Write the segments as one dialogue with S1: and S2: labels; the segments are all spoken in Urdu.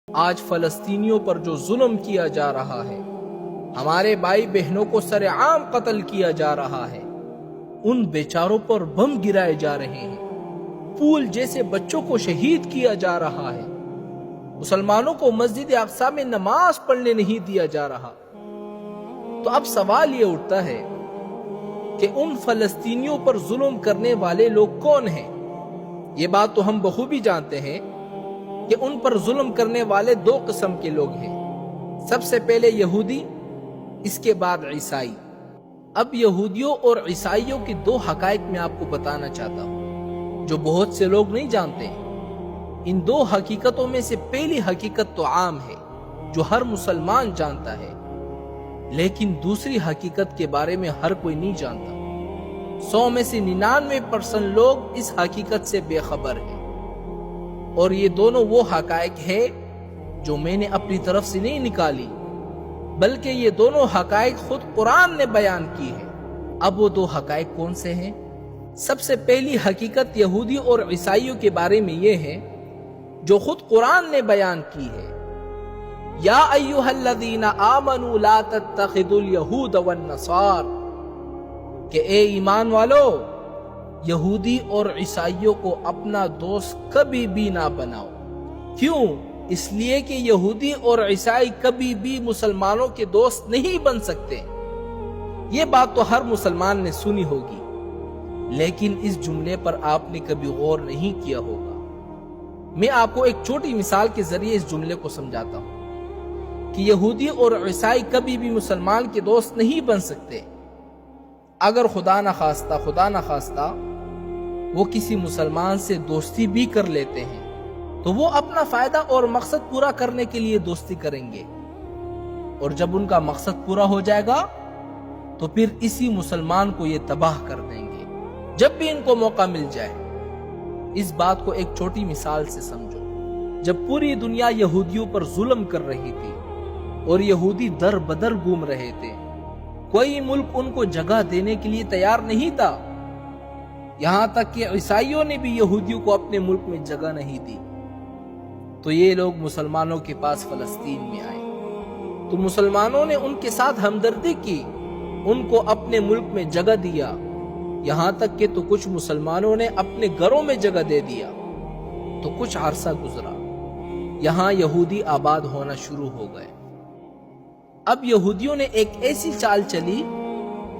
S1: آج فلسطینیوں پر جو ظلم کیا جا رہا ہے، ہمارے بھائی بہنوں کو سر عام قتل کیا جا رہا ہے، ان بیچاروں پر بم گرائے جا رہے ہیں، پھول جیسے بچوں کو شہید کیا جا رہا ہے، مسلمانوں کو مسجد اقصی میں نماز پڑھنے نہیں دیا جا رہا، تو اب سوال یہ اٹھتا ہے کہ ان فلسطینیوں پر ظلم کرنے والے لوگ کون ہیں؟ یہ بات تو ہم بخوبی جانتے ہیں کہ ان پر ظلم کرنے والے دو قسم کے لوگ ہیں، سب سے پہلے یہودی، اس کے بعد عیسائی۔ اب یہودیوں اور عیسائیوں کے دو حقائق میں آپ کو بتانا چاہتا ہوں جو بہت سے لوگ نہیں جانتے ہیں۔ ان دو حقیقتوں میں سے پہلی حقیقت تو عام ہے جو ہر مسلمان جانتا ہے، لیکن دوسری حقیقت کے بارے میں ہر کوئی نہیں جانتا۔ 100 میں سے 99% لوگ اس حقیقت سے بے خبر ہیں، اور یہ دونوں وہ حقائق ہے جو میں نے اپنی طرف سے نہیں نکالی، بلکہ یہ دونوں حقائق خود قرآن نے بیان کی ہے۔ اب وہ دو حقائق کون سے ہیں؟ سب سے پہلی حقیقت یہودی اور عیسائیوں کے بارے میں یہ ہے جو خود قرآن نے بیان کی ہے، یا ایھا الذین آمنوا لا تتخذوا الیہود والنصار، کہ اے ایمان والو، یہودی اور عیسائیوں کو اپنا دوست کبھی بھی نہ بناؤ۔ کیوں؟ اس لیے کہ یہودی اور عیسائی کبھی بھی مسلمانوں کے دوست نہیں بن سکتے۔ یہ بات تو ہر مسلمان نے سنی ہوگی، لیکن اس جملے پر آپ نے کبھی غور نہیں کیا ہوگا۔ میں آپ کو ایک چھوٹی مثال کے ذریعے اس جملے کو سمجھاتا ہوں کہ یہودی اور عیسائی کبھی بھی مسلمان کے دوست نہیں بن سکتے۔ اگر خدا نخواستہ وہ کسی مسلمان سے دوستی بھی کر لیتے ہیں تو وہ اپنا فائدہ اور مقصد پورا کرنے کے لیے دوستی کریں گے، اور جب ان کا مقصد پورا ہو جائے گا تو پھر اسی مسلمان کو یہ تباہ کر دیں گے جب بھی ان کو موقع مل جائے۔ اس بات کو ایک چھوٹی مثال سے سمجھو۔ جب پوری دنیا یہودیوں پر ظلم کر رہی تھی اور یہودی در بدر گھوم رہے تھے، کوئی ملک ان کو جگہ دینے کے لیے تیار نہیں تھا، یہاں تک کہ عیسائیوں نے بھی یہودیوں کو اپنے ملک میں جگہ نہیں دی۔ تو یہ لوگ مسلمانوں کے پاس فلسطین میں آئے تو مسلمانوں نے ان کے ساتھ ہمدردی کی، ان کو اپنے ملک میں جگہ دیا، یہاں تک کہ تو کچھ مسلمانوں نے اپنے گھروں میں جگہ دے دیا۔ تو کچھ عرصہ گزرا، یہاں یہودی آباد ہونا شروع ہو گئے۔ اب یہودیوں نے ایک ایسی چال چلی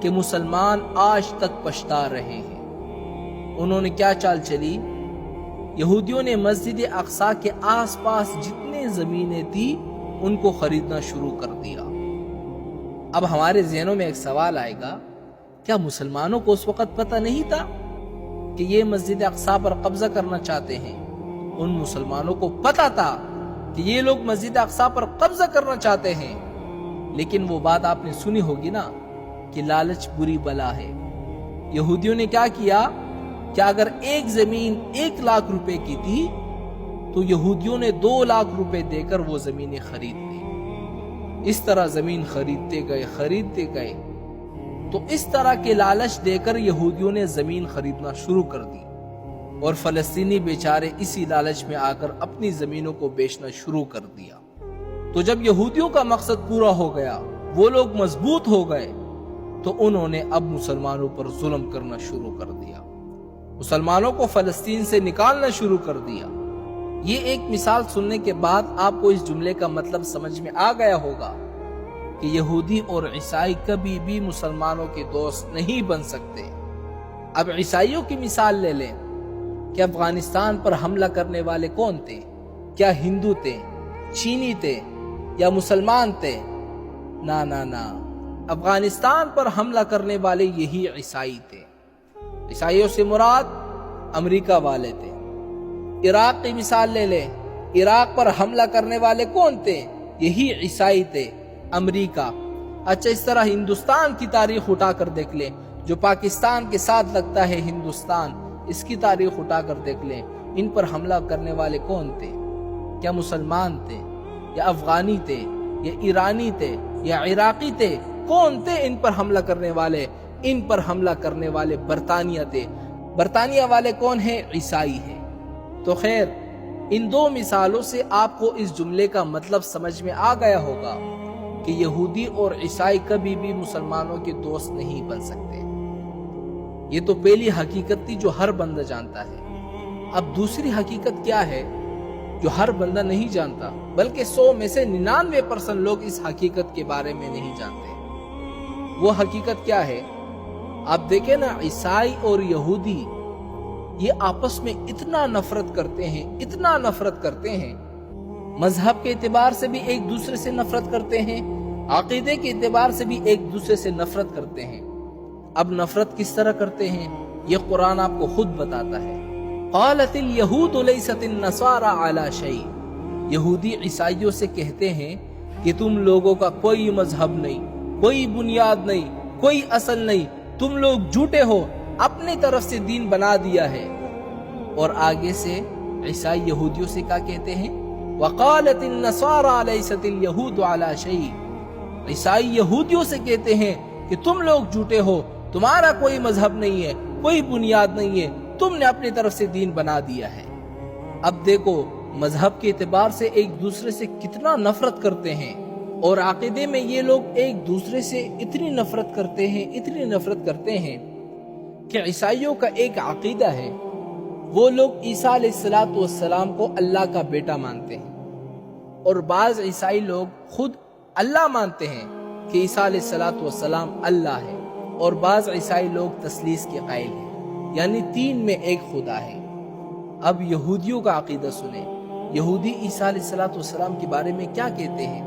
S1: کہ مسلمان آج تک پچھتا رہے ہیں۔ انہوں نے کیا چال چلی؟ یہودیوں نے مسجد اقصی کے آس پاس جتنے زمینیں تھی ان کو خریدنا شروع کر دیا۔ اب ہمارے ذہنوں میں ایک سوال آئے گا، کیا مسلمانوں کو اس وقت پتہ نہیں تھا کہ یہ مسجد اقصی پر قبضہ کرنا چاہتے ہیں؟ ان مسلمانوں کو پتہ تھا کہ یہ لوگ مسجد اقصی پر قبضہ کرنا چاہتے ہیں، لیکن وہ بات آپ نے سنی ہوگی نا کہ لالچ بری بلا ہے۔ یہودیوں نے کیا کیا کہ اگر ایک زمین 1 لاکھ روپے کی تھی تو یہودیوں نے 2 لاکھ روپے دے کر وہ زمینیں خرید لی۔ اس طرح زمین خریدتے گئے تو اس طرح کے لالچ دے کر یہودیوں نے زمین خریدنا شروع کر دی، اور فلسطینی بیچارے اسی لالچ میں آ کر اپنی زمینوں کو بیچنا شروع کر دیا۔ تو جب یہودیوں کا مقصد پورا ہو گیا، وہ لوگ مضبوط ہو گئے، تو انہوں نے اب مسلمانوں پر ظلم کرنا شروع کر دیا، مسلمانوں کو فلسطین سے نکالنا شروع کر دیا۔ یہ ایک مثال سننے کے بعد آپ کو اس جملے کا مطلب سمجھ میں آ گیا ہوگا کہ یہودی اور عیسائی کبھی بھی مسلمانوں کے دوست نہیں بن سکتے۔ اب عیسائیوں کی مثال لے لیں کہ افغانستان پر حملہ کرنے والے کون تھے؟ کیا ہندو تھے، چینی تھے یا مسلمان تھے؟ نہ، افغانستان پر حملہ کرنے والے یہی عیسائی تھے۔ عیسائیوں سے مراد امریکہ والے تھے۔ عراق کی مثال لے لیں، عراق پر حملہ کرنے والے کون تھے؟ یہی عیسائی تھے، امریکہ۔ اچھا، اس طرح ہندوستان کی تاریخ اٹھا کر دیکھ لیں، جو پاکستان کے ساتھ لگتا ہے ہندوستان، اس کی تاریخ اٹھا کر دیکھ لیں، ان پر حملہ کرنے والے کون تھے؟ کیا مسلمان تھے یا افغانی تھے یا ایرانی تھے یا عراقی تھے؟ کون تھے ان پر حملہ کرنے والے؟ ان پر حملہ کرنے والے برطانیہ تھے۔ برطانیہ والے کون ہیں؟ عیسائی ہیں۔ تو خیر، ان دو مثالوں سے آپ کو اس جملے کا مطلب سمجھ میں آ گیا ہوگا کہ یہودی اور عیسائی کبھی بھی مسلمانوں کے دوست نہیں بن سکتے۔ یہ تو پہلی حقیقت تھی جو ہر بندہ جانتا ہے۔ اب دوسری حقیقت کیا ہے جو ہر بندہ نہیں جانتا، بلکہ 100 میں سے 99% لوگ اس حقیقت کے بارے میں نہیں جانتے۔ وہ حقیقت کیا ہے؟ آپ دیکھیں نا، عیسائی اور یہودی یہ آپس میں اتنا نفرت کرتے ہیں، اتنا نفرت کرتے ہیں، مذہب کے اعتبار سے بھی ایک دوسرے سے نفرت کرتے ہیں، عقیدے کے اعتبار سے بھی ایک دوسرے سے نفرت کرتے ہیں۔ اب نفرت کس طرح کرتے ہیں یہ قرآن آپ کو خود بتاتا ہے۔ قالت الیہود لیست النصارى علی شیء، یہودی عیسائیوں سے کہتے ہیں کہ تم لوگوں کا کوئی مذہب نہیں، کوئی بنیاد نہیں، کوئی اصل نہیں، تم لوگ جھوٹے ہو، اپنی طرف سے دین بنا دیا ہے۔ اور آگے سے عیسائی یہودیوں سے کیا کہتے ہیں؟ وقالت النصارى لیست الیہود علی شیء، عیسائی یہودیوں سے کہتے ہیں کہ تم لوگ جھوٹے ہو، تمہارا کوئی مذہب نہیں ہے، کوئی بنیاد نہیں ہے، تم نے اپنی طرف سے دین بنا دیا ہے۔ اب دیکھو مذہب کے اعتبار سے ایک دوسرے سے کتنا نفرت کرتے ہیں، اور عقیدے میں یہ لوگ ایک دوسرے سے اتنی نفرت کرتے ہیں، اتنی نفرت کرتے ہیں کہ عیسائیوں کا ایک عقیدہ ہے، وہ لوگ عیسیٰ علیہ السلام کو اللہ کا بیٹا مانتے ہیں، اور بعض عیسائی لوگ خود اللہ مانتے ہیں کہ عیسیٰ علیہ السلام اللہ ہے، اور بعض عیسائی لوگ تثلیث کے قائل ہیں، یعنی 3 میں ایک خدا ہے۔ اب یہودیوں کا عقیدہ سنیں، یہودی عیسیٰ علیہ السلام کے بارے میں کیا کہتے ہیں؟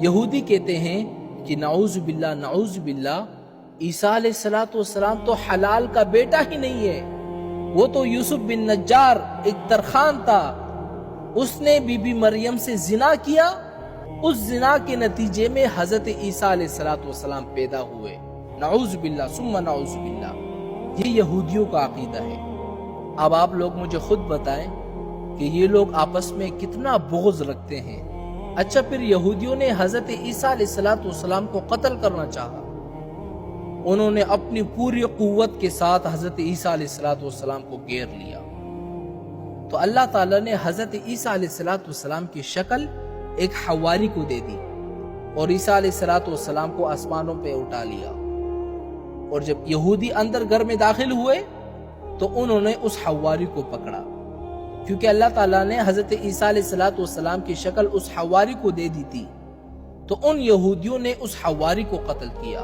S1: یہودی کہتے ہیں کہ نعوذ باللہ عیسیٰ علیہ السلام تو حلال کا بیٹا ہی نہیں ہے، وہ تو یوسف بن نجار ایک ترخان تھا، اس نے بی بی مریم سے زنا کیا، اس زنا کے نتیجے میں حضرت عیسیٰ علیہ السلام پیدا ہوئے۔ نعوذ باللہ ثم نعوذ باللہ، یہ یہودیوں کا عقیدہ ہے۔ اب آپ لوگ مجھے خود بتائیں کہ یہ لوگ آپس میں کتنا بغض رکھتے ہیں۔ اچھا، پھر یہودیوں نے حضرت عیسیٰ علیہ السلام کو قتل کرنا چاہا، انہوں نے اپنی پوری قوت کے ساتھ حضرت عیسیٰ علیہ السلام کو گھیر لیا، تو اللہ تعالیٰ نے حضرت عیسیٰ علیہ السلام کی شکل ایک حواری کو دے دی، اور عیسیٰ علیہ السلام کو آسمانوں پہ اٹھا لیا، اور جب یہودی اندر گھر میں داخل ہوئے تو انہوں نے اس حواری کو پکڑا، کیونکہ اللہ تعالیٰ نے حضرت عیسیٰ علیہ السلام کی شکل اس حواری کو دے دی تھی، تو ان یہودیوں نے اس حواری کو قتل کیا،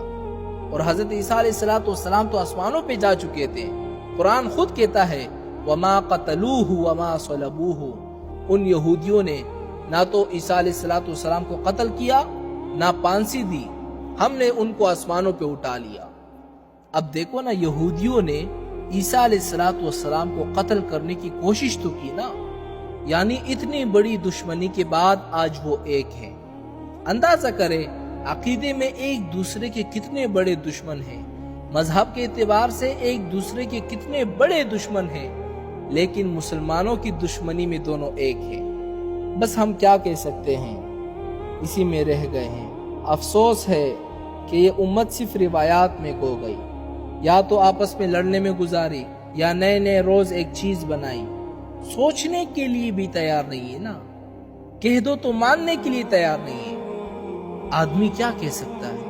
S1: اور حضرت عیسیٰ علیہ السلام تو آسمانوں پہ جا چکے تھے۔ قرآن خود کہتا ہے وَمَا قَتَلُوهُ وَمَا صَلَبُوهُ، ان یہودیوں نے نہ تو عیسیٰ علیہ السلام کو قتل کیا، نہ پھانسی دی، ہم نے ان کو آسمانوں پہ اٹھا لیا۔ اب دیکھو نا، یہودیوں نے عیسیٰ علیہ السلام کو قتل کرنے کی کوشش تو کی نا، یعنی اتنی بڑی دشمنی کے بعد آج وہ ایک ہیں۔ اندازہ کریں عقیدے میں ایک دوسرے کے کتنے بڑے دشمن ہیں، مذہب کے اعتبار سے ایک دوسرے کے کتنے بڑے دشمن ہیں، لیکن مسلمانوں کی دشمنی میں دونوں ایک ہیں۔ بس ہم کیا کہہ سکتے ہیں، اسی میں رہ گئے ہیں۔ افسوس ہے کہ یہ امت صرف روایات میں کھو گئی، یا تو آپس میں لڑنے میں گزاری، یا نئے نئے روز ایک چیز بنائی، سوچنے کے لیے بھی تیار نہیں ہے نا، کہہ دو تو ماننے کے لیے تیار نہیں ہے۔ آدمی کیا کہہ سکتا ہے؟